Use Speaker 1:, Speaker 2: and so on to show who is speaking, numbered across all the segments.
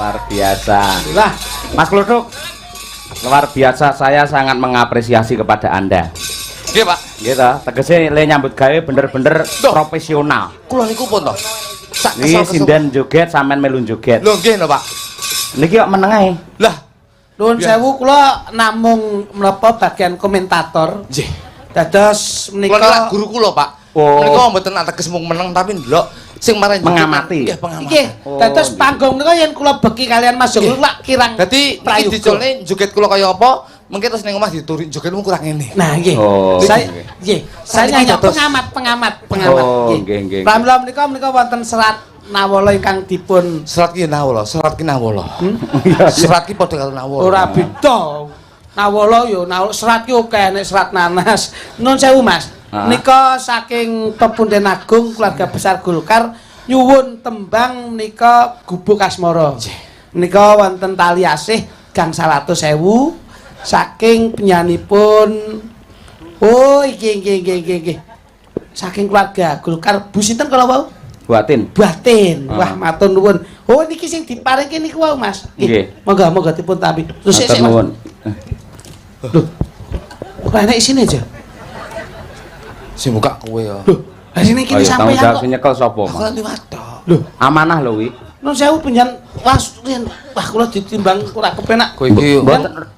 Speaker 1: luar biasa.
Speaker 2: Lah,
Speaker 1: Mas Kluduk, luar biasa, saya sangat mengapresiasi kepada Anda.
Speaker 3: Nggih, Pak.
Speaker 1: Gitu, tegese le nyambut gawe bener-bener profesional.
Speaker 3: Kula niku pun to. Sak
Speaker 1: Iki sinden joget sampean melu joget.
Speaker 3: Lho nggih lho, Pak.
Speaker 1: Niki kok meneng ae.
Speaker 3: Lah,
Speaker 2: nuwun sewu kula namung mlebu bagian komentator.
Speaker 3: nggih.
Speaker 2: Dados
Speaker 3: Kula
Speaker 2: menika
Speaker 3: guru kula, Pak.
Speaker 1: Oh.
Speaker 3: Menika mboten ateges mung meneng tapi ndelok sing marang
Speaker 1: Mengamati.
Speaker 3: Nggih, pengamatan.
Speaker 2: nggih, dados panggung menika yen kula beki kalian Mas Joglo lak kirang
Speaker 3: Dadi iki
Speaker 2: prayoga.
Speaker 3: dicolne joget kula kaya apa? Mengke terus ning omah dituri jogetmu kurang ngene.
Speaker 2: Nah, nggih.
Speaker 1: Oh,
Speaker 2: Saya
Speaker 1: nggih.
Speaker 2: nggih, saya
Speaker 3: Saniki
Speaker 2: nyanyi
Speaker 3: dados-
Speaker 2: pengamat.
Speaker 1: Oh, nggih.
Speaker 2: Pramila menika wonten serat nawala ingkang dipun
Speaker 3: Serat ki nawala, serat ki nawala. Serat ki padha karo nawala.
Speaker 2: ora beda. Nawala yo serat ki oke nek serat nanas. Nun sewu Mas. Nika saking Pepunden Agung keluarga besar Golkar nyuwun tembang nika Gubuk Asmara. Nika wonten tali asih gangsal 100.000 saking penyanipun oh nggih. Saking keluarga Golkar Bu sinten kala wau?
Speaker 1: Buatin.
Speaker 2: Batin. Wah, matur nuwun. Oh, niki sing diparingke niku wau, Mas.
Speaker 1: Nggih.
Speaker 2: Monggo dipun tampi. Terus
Speaker 1: Matur
Speaker 2: sik Mas.
Speaker 1: nuwun.
Speaker 2: Loh. Kok enek isine aja?
Speaker 3: Sing buka kowe ya.
Speaker 2: Loh, lah sini kene sampeyan
Speaker 1: jawab
Speaker 2: kok.
Speaker 1: sing nyekel sapa?
Speaker 3: Aku kan liwat tok.
Speaker 2: Loh,
Speaker 1: Amanah lho wi.
Speaker 2: nun sewu penjan was riyen. Wah, kula ditimbang ora kepenak.
Speaker 3: Kowe iki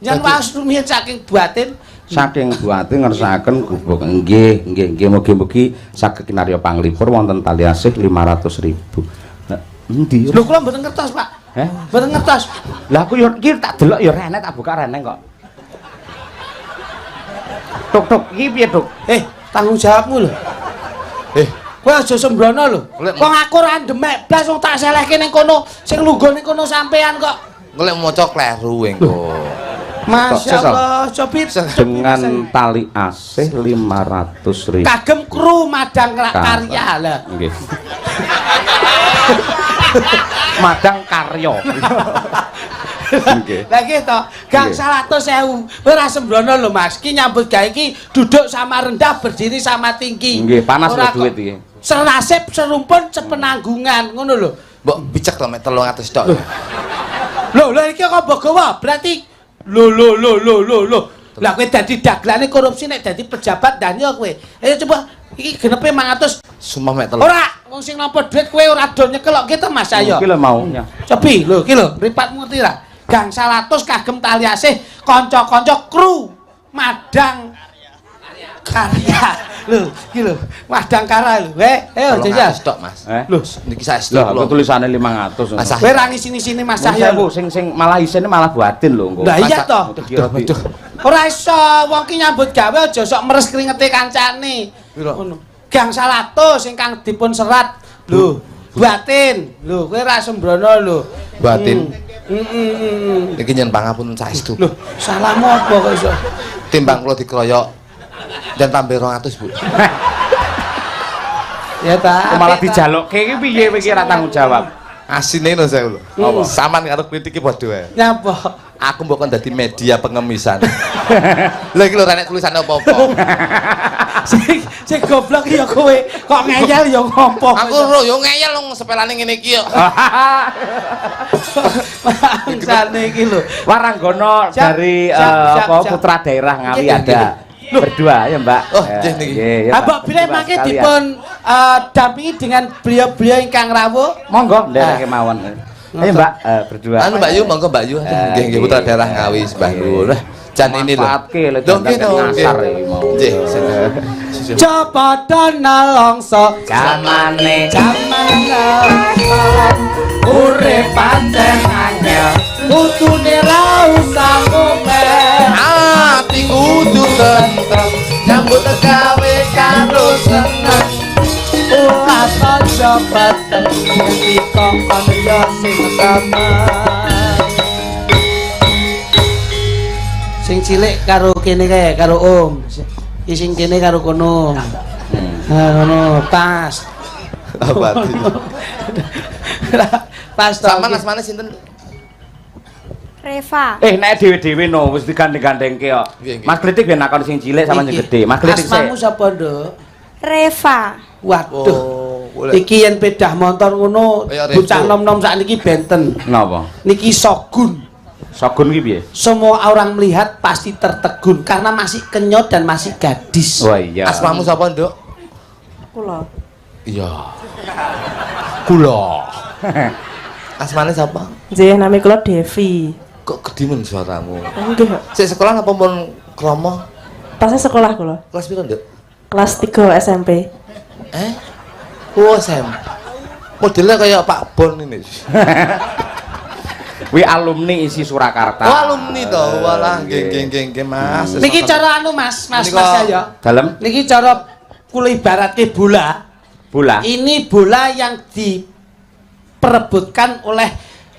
Speaker 2: Jan was rumiyin saking Batin.
Speaker 1: Saking Buatin ngersakaken gubuk nggih mugi-mugi saged kinarya panglipur wonten tali asih 500.000. Lah endi?
Speaker 2: Lho, kula mboten ngertos, Pak.
Speaker 1: Heh?
Speaker 2: Mboten ngertos.
Speaker 1: Lah aku yo iki tak delok yo renek tak buka renek kok. Tuk iki piye, Tuk?
Speaker 2: Tanggung jawabmu lho. Kowe aja sembrono lho. Kok aku ora ndemek blas wong tak selehke ning kono, sing lungguh ning kono sampean kok.
Speaker 3: Golek maca kleru engko.
Speaker 2: Masya Allah, copit.
Speaker 1: Dengan tali asih 500.000.
Speaker 2: Kagem kru Madang Karya lah.
Speaker 1: Nggih. Madang Karya. Nggih.
Speaker 2: Lah gitu, gangsal 100.000. Ora sembrono lho Mas. Ki nyambut gawe iki duduk sama rendah, berdiri sama tinggi.
Speaker 1: Nggih, panas lho
Speaker 2: Ora kok
Speaker 1: duit iki.
Speaker 2: Serasip, serumpun, sepenanggungan, ngono lho.
Speaker 3: Mbok bicek to mek 300 tok.
Speaker 2: Lho, iki kok mbok gawa? Berarti lho. Lah kowe dadi dagelane korupsi nek dadi pejabat danyo kowe. Coba iki genepe 500.
Speaker 3: Sumpah mek 300.
Speaker 2: Ora, wong sing nampa dhuwit kowe ora do nyekel kok gitu Mas ayo.
Speaker 1: Iki lho maunya.
Speaker 2: Cobi lho, iki lho, mripatmu ngerti ra? Gangsal 100 kagem tali asih kanca-kanca kru Madang Karya. Lho, iki lho, Madang Karya lho. Ayo jajal.
Speaker 3: Tok, Mas.
Speaker 1: Lho,
Speaker 3: Niki saestu
Speaker 1: lho aku
Speaker 3: kula.
Speaker 1: tulisane 500.
Speaker 3: Mas
Speaker 2: Kowe ra ngisini-sini Mas
Speaker 1: Saya
Speaker 2: Cahyo.
Speaker 1: sing malah isine malah Buatin lho engko.
Speaker 2: Lah iya toh.
Speaker 1: Waduh.
Speaker 2: Ora iso, wong ki nyambut gawe aja sok meres kringete kancane. Ngono. Gangsal 100 ingkang dipun serat. Lho, Batin. Lho, kowe ra sembrono lho.
Speaker 3: Batin.
Speaker 2: Heeh.
Speaker 3: Niki nyen pangapunten saestu.
Speaker 2: Lho, salahmu apa kok iso?
Speaker 3: Timbang kula dikeroyok dan tambah 200, Bu.
Speaker 2: Ya ta.
Speaker 1: Malah dijalukke iki piye kowe iki ra tanggung jawab.
Speaker 3: Asine lho saya lho.
Speaker 2: Apa?
Speaker 3: Saman karo kritik iki padha wae.
Speaker 2: Nyapa?
Speaker 3: Aku mbok kon dadi media pengemisan. Lha iki lho renek tulisane apa-apa.
Speaker 2: Sing goblok ya kowe. Kok ngeyel ya ngopo?
Speaker 3: Aku ro yo ngeyel wong sepelane ngene iki yo.
Speaker 2: Bangsane iki lho.
Speaker 1: Waranggono
Speaker 2: Siap,
Speaker 1: dari
Speaker 2: siap,
Speaker 1: apa
Speaker 2: siap.
Speaker 1: putra daerah Ngawi
Speaker 2: Nggih,
Speaker 1: ada. Berdua ya, Mbak.
Speaker 3: Oh, nggih niki.
Speaker 1: ya,
Speaker 2: Abang
Speaker 1: Mbak.
Speaker 2: bila
Speaker 1: Berdua
Speaker 2: makin
Speaker 1: sekalian.
Speaker 2: dipun dampingi dengan beliau-beliau ingkang rawuh.
Speaker 1: Monggo nderek kemawon. Ayo Mbak, berdua.
Speaker 3: Anu Mbak Yu, monggo Mbak Yu. Nggih nggih putra daerah Ngawi Sembah Nur. Jan ini lho.
Speaker 1: Manfaatke lho,
Speaker 3: Lho nggih
Speaker 1: jangan ngasar
Speaker 3: nggih.
Speaker 1: iki mau.
Speaker 3: Nggih.
Speaker 2: Coba nalongso
Speaker 1: Zamane
Speaker 2: urip pancen anyar kudune ra usah ngomel
Speaker 3: Ati kudu tentrem nyambut gawe karo seneng.
Speaker 2: ulah aja peteng ngendi kongkon ya sing sing cilik karo kene kae karo Om sing kene karo kono ngono pas
Speaker 3: Apa itu?
Speaker 2: pas to
Speaker 3: Sama asmane sinten?
Speaker 4: Reva.
Speaker 1: nek dhewe-dhewe no wis digandeng-gandengke kok.
Speaker 3: Nggih, nggih.
Speaker 1: Mas Kritik ben nakon sing cilik sama sing
Speaker 2: Iki.
Speaker 1: gedhe. Mas Kritik
Speaker 2: Asmamu
Speaker 1: sik.
Speaker 2: sapa, Nduk?
Speaker 4: Reva.
Speaker 2: Waduh. Iki yen pedah motor ngono bocah nom-nom sakniki benten.
Speaker 1: Napa?
Speaker 2: Niki Shogun.
Speaker 1: Shogun ki piye?
Speaker 2: Semua orang melihat pasti tertegun karena masih kenyot dan masih gadis.
Speaker 1: Oh iya.
Speaker 3: Asmamu sapa, Nduk?
Speaker 4: Kula.
Speaker 3: Iya. Kula. Asmane sapa?
Speaker 4: Nggih, nami kula Devi.
Speaker 3: Kok gedimen suaramu?
Speaker 4: Nggih.
Speaker 3: Sik sekolah apa pun kromo?
Speaker 4: Tasnya sekolah kula.
Speaker 3: Kelas piro, Nduk?
Speaker 4: Kelas 3 SMP.
Speaker 3: Oh, Sam. Modelnya kayak Pak Bon ini.
Speaker 1: Wi alumni isi Surakarta.
Speaker 3: Oh, alumni toh. Walah, nggih, Mas.
Speaker 2: Niki cara anu Mas ya.
Speaker 1: Dalem
Speaker 2: Niki cara kula ibaratke bola.
Speaker 1: bola.
Speaker 2: Ini bola yang diperebutkan oleh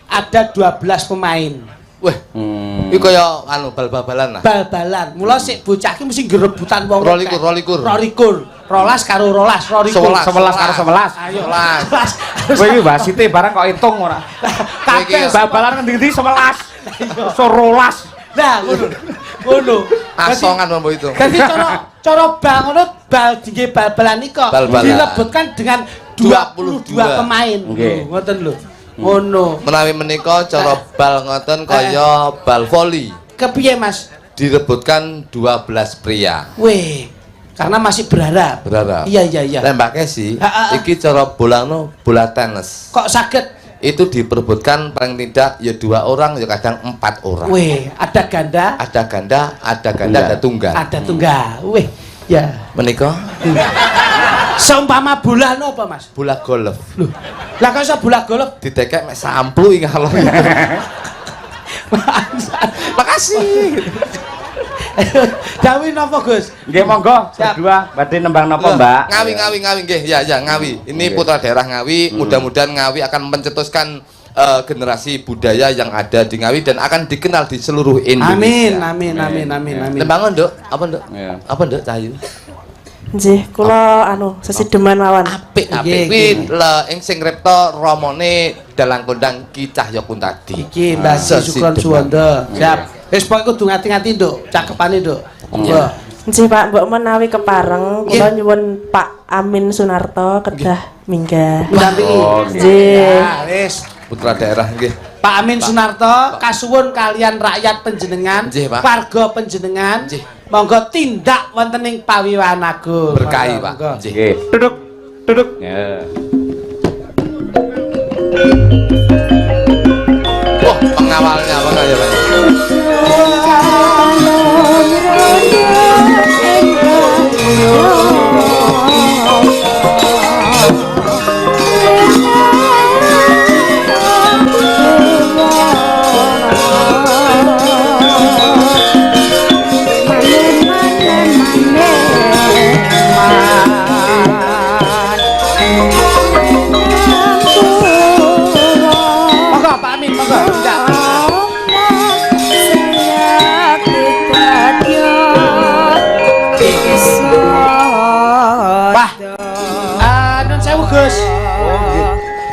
Speaker 2: ada 12 pemain.
Speaker 3: Wah, iki kaya anu bal-balan lah.
Speaker 2: Bal-balan. Mula sik bocah iki mesti gerebutan wong.
Speaker 3: Rolikur.
Speaker 2: 12 karo 12,
Speaker 1: 11 karo 11.
Speaker 2: Ayo.
Speaker 3: 11.
Speaker 1: Kowe iki wasite barang kok hitung ora.
Speaker 2: Kabeh
Speaker 1: Bal-balan ngendi-endi 11. So 12.
Speaker 2: Nah, ngono.
Speaker 3: Asongan mbok itu.
Speaker 2: Dadi cara bal ngono bal nggih bal-balan nika
Speaker 3: Bal-balan.
Speaker 2: dilebutkan dengan 22 pemain.
Speaker 1: Nggih.
Speaker 2: Ngoten lho. Ngono.
Speaker 3: Menawi menika cara bal ngoten kaya bal voli.
Speaker 2: Kepiye Mas?
Speaker 3: Direbutkan 12 pria.
Speaker 2: Weh, karena masih berharap.
Speaker 3: Berharap.
Speaker 2: Iya.
Speaker 3: Tembake sih.
Speaker 2: Ha.
Speaker 3: Iki cara bolano bola tenis.
Speaker 2: Kok saged?
Speaker 3: Itu diperebutkan paling tidak ya 2 orang ya kadang 4 orang.
Speaker 2: Weh, ada ganda,
Speaker 3: Ada ganda, ada tunggal.
Speaker 2: ada tunggal. Weh, ya.
Speaker 3: Menika
Speaker 2: Seumpama bola no apa Mas?
Speaker 3: bola golf.
Speaker 2: Loh. Lah kok iso bola golf?
Speaker 3: Ditekek mek samplu iki kalau. Makasih.
Speaker 2: Dawi napa Gus?
Speaker 1: Nggih monggo berdua badhe nembang napa Mbak?
Speaker 3: Ngawi nggih. Ya Ngawi. Ini
Speaker 1: Nggih.
Speaker 3: putra daerah Ngawi. Mudah-mudahan Ngawi akan mencetuskan generasi budaya yang ada di Ngawi dan akan dikenal di seluruh Indonesia.
Speaker 2: Amin.
Speaker 3: Tembangan, Nduk. Apa, Nduk?
Speaker 1: Iya.
Speaker 3: Apa, Nduk, Cahayu?
Speaker 4: Nggih, kula anu sesideman mawon.
Speaker 3: Apik.
Speaker 2: Nggih,
Speaker 3: Kuwi ing sing ngripta ramane dalang kondang Ki Cahya Kuntadi.
Speaker 2: Iki Mbak Sukron Suwanda. Siap. Wis pokoke kudu ngati-ngati, Nduk. Cakepane, Nduk. Monggo.
Speaker 4: Nggih, Pak, mbok menawi kepareng kula nyuwun Pak Amin Sunarto kedah minggah.
Speaker 2: Mendampingi.
Speaker 4: Nggih.
Speaker 2: Ya, wis.
Speaker 3: Putra daerah nggih.
Speaker 2: Pak Amin Sunarto kasuwun kalian rakyat panjenengan,
Speaker 3: Nggih, Pak.
Speaker 2: warga panjenengan.
Speaker 3: Nggih.
Speaker 2: Monggo tindak wonten ing Pawiwan Agung.
Speaker 3: Berkahi,
Speaker 2: Monggo,
Speaker 3: Pak.
Speaker 2: monggo.
Speaker 3: Nggih.
Speaker 1: Nggih. Duduk. Ya.
Speaker 3: Wah, pengawalnya apa ya, Pak?
Speaker 2: Monggo Pak Amin, monggo. Tindak. Wah. Nun sewu Gus.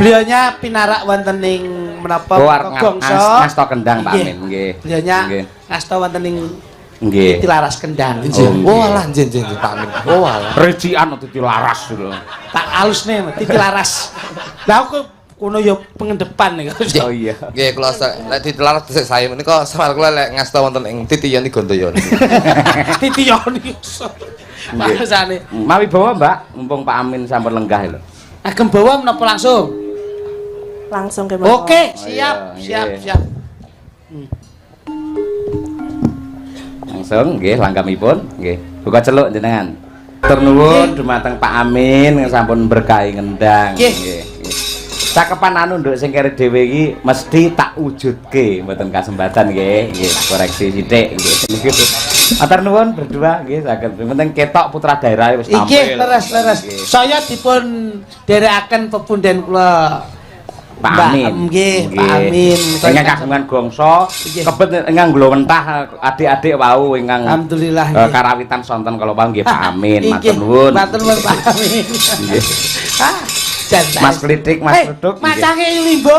Speaker 2: Beliaunya pinarak wonten ing menapa Gongso.
Speaker 1: Ngasta kendang Pak Amin nggih.
Speaker 2: Beliaunya
Speaker 1: Nggih.
Speaker 2: ngasta wonten ing
Speaker 1: Nggih.
Speaker 2: Tilaras Kendang.
Speaker 3: Oh, alah njen Pak Amin. Oh, alah.
Speaker 1: Recikan titi laras lho.
Speaker 2: Tak alusne Tilaras. Lah aku kono ya pengendepan nih.
Speaker 1: Oh iya.
Speaker 3: Nggih, kula lek ditelarat sik saya menika samar kula lek ngasta wonten ing Titiyoni Gondoyoni.
Speaker 2: Titiyoni. Bahasane.
Speaker 1: Mawi bawa Mbak, mumpung Pak Amin sampun lenggah lho.
Speaker 2: Agem bawa menapa langsung?
Speaker 4: Langsung ke
Speaker 2: Oke,
Speaker 1: Oh,
Speaker 2: siap,
Speaker 1: iya, iya.
Speaker 2: siap.
Speaker 1: Langsung nggih langgamipun nggih. Buka celuk jenengan. Ternuwun dumateng Pak Amin sampun berkahi ngendang.
Speaker 2: Nggih.
Speaker 1: Nggih. Cakepan anu nduk sing kere dhewe iki mesti tak wujudke mboten kasempatan nggih. Nggih, koreksi sithik nggih. Matur nuwun berdua nggih saged penting ketok putra daerah wis tampil.
Speaker 2: Iki leres.
Speaker 1: Nggih.
Speaker 2: Saya dipun derekaken pepunden kula.
Speaker 1: Pak
Speaker 2: Mbak,
Speaker 1: Amin.
Speaker 2: Nggih, Pak Amin.
Speaker 1: Ingkang kagungan gongso,
Speaker 2: Nggih.
Speaker 1: kebet ingkang glowentah adik-adik wau ingkang
Speaker 2: Alhamdulillah nggih.
Speaker 1: karawitan sonten kala wau nggih Pak Amin.
Speaker 2: Nggih,
Speaker 1: Matur nuwun.
Speaker 2: Matur nuwun Pak Amin.
Speaker 1: Nggih.
Speaker 2: Ah, jantan.
Speaker 1: Mas Klitik, Mas Duduk. nggih.
Speaker 2: Macange limbo.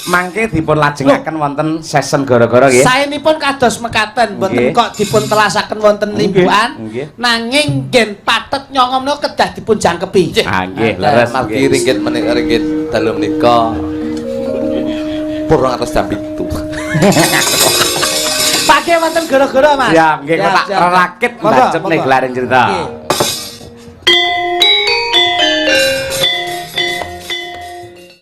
Speaker 1: mangke dipun lajengaken wonten sesen gara-gara nggih.
Speaker 2: Saenipun kados mekaten, mboten
Speaker 1: Nggih.
Speaker 2: kok dipun telasaken wonten
Speaker 1: Nggih,
Speaker 2: limbukan,
Speaker 1: nggih.
Speaker 2: nanging ngen patet nyongom menika kedah dipun jangkepi.
Speaker 1: Ah nggih,
Speaker 3: Leres
Speaker 1: leres
Speaker 3: margi
Speaker 1: nggih.
Speaker 3: ringgit menika ringgit dalu menika. Purung atas jam 7.
Speaker 2: Pake wonten gara-gara Mas.
Speaker 1: Ya, nggih kok tak
Speaker 2: Siap, siap.
Speaker 1: rakit
Speaker 2: Monggo,
Speaker 1: bacet nih
Speaker 2: monggo.
Speaker 1: gelarin cerita.
Speaker 2: Nggih.